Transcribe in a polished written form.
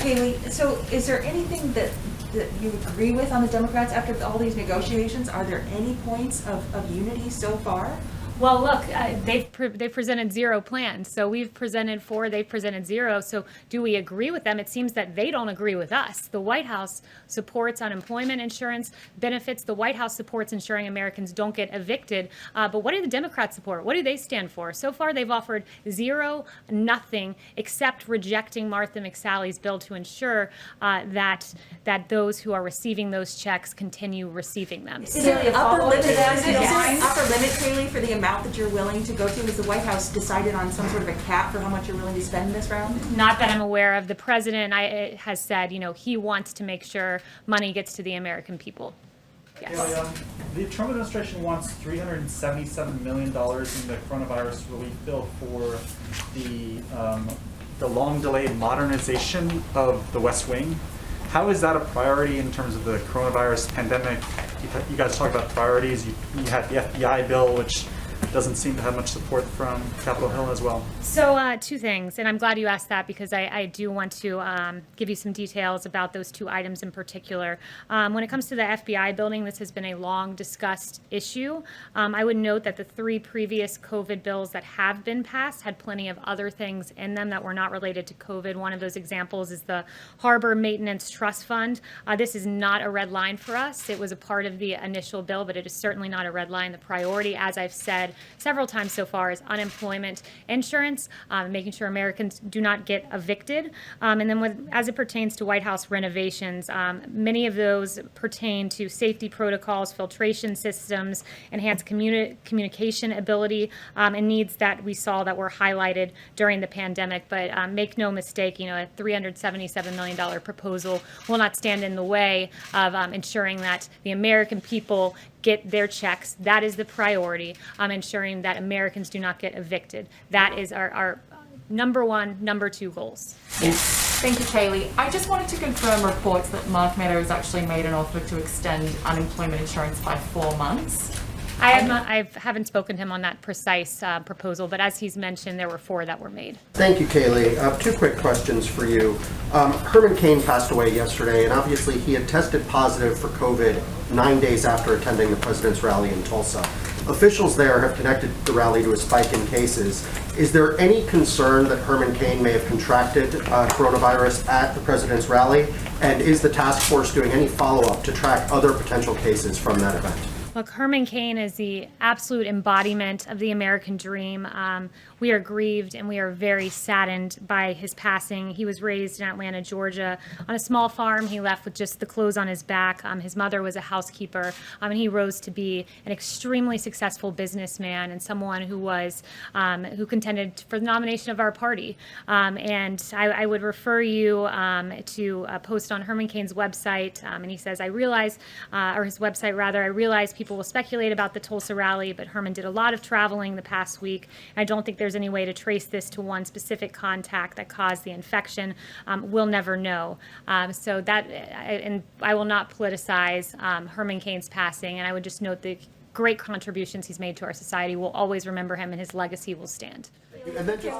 Kayleigh, so is there anything that you agree with on the Democrats after all these negotiations? Are there any points of unity so far? Well, look, they've presented zero plans. So we've presented 4, they've presented 0. So do we agree with them? It seems that they don't agree with us. The White House supports unemployment insurance benefits. The White House supports ensuring Americans don't get evicted. But what do the Democrats support? What do they stand for? So far, they've offered 0, nothing, except rejecting Martha McSally's bill to ensure that those who are receiving those checks continue receiving them. Is there an upper limit, Kayleigh, for the amount that you're willing to go to? Has the White House decided on some sort of a cap for how much you're willing to spend this round? Not that I'm aware of. The president has said, he wants to make sure money gets to the American people. Yes. The Trump administration wants $377 million in the coronavirus relief bill for the long-delayed modernization of the West Wing. How is that a priority in terms of the coronavirus pandemic? You guys talk about priorities. You had the FBI bill, which doesn't seem to have much support from Capitol Hill as well. So 2 things, and I'm glad you asked that because I do want to give you some details about those 2 items in particular. When it comes to the FBI building, this has been a long discussed issue. I would note that the 3 previous COVID bills that have been passed had plenty of other things in them that were not related to COVID. One of those examples is the Harbor Maintenance Trust Fund. This is not a red line for us. It was a part of the initial bill, but it is certainly not a red line. The priority, as I've said several times so far, is unemployment insurance, making sure Americans do not get evicted. And then as it pertains to White House renovations, many of those pertain to safety protocols, filtration systems, enhanced communication ability, and needs that we saw that were highlighted during the pandemic. But make no mistake, a $377 million proposal will not stand in the way of ensuring that the American people get their checks. That is the priority, ensuring that Americans do not get evicted. That is our number 1, number 2 goals. Thank you, Kayleigh. I just wanted to confirm reports that Mark Meadows actually made an offer to extend unemployment insurance by 4 months. I haven't spoken to him on that precise proposal, but as he's mentioned, there were 4 that were made. Thank you, Kayleigh. 2 quick questions for you. Herman Cain passed away yesterday, and obviously he had tested positive for COVID 9 days after attending the president's rally in Tulsa. Officials there have connected the rally to a spike in cases. Is there any concern that Herman Cain may have contracted coronavirus at the president's rally? And is the task force doing any follow-up to track other potential cases from that event? Look, Herman Cain is the absolute embodiment of the American dream. We are grieved and we are very saddened by his passing. He was raised in Atlanta, Georgia, on a small farm. He left with just the clothes on his back. His mother was a housekeeper, and he rose to be an extremely successful businessman and someone who contended for the nomination of our party. And I would refer you to a post on Herman Cain's website, and he says, I realize people will speculate about the Tulsa rally, but Herman did a lot of traveling the past week. I don't think there's any way to trace this to one specific contact that caused the infection. We'll never know. So I will not politicize Herman Cain's passing, and I would just note the great contributions he's made to our society. We'll always remember him, and his legacy will stand. And then just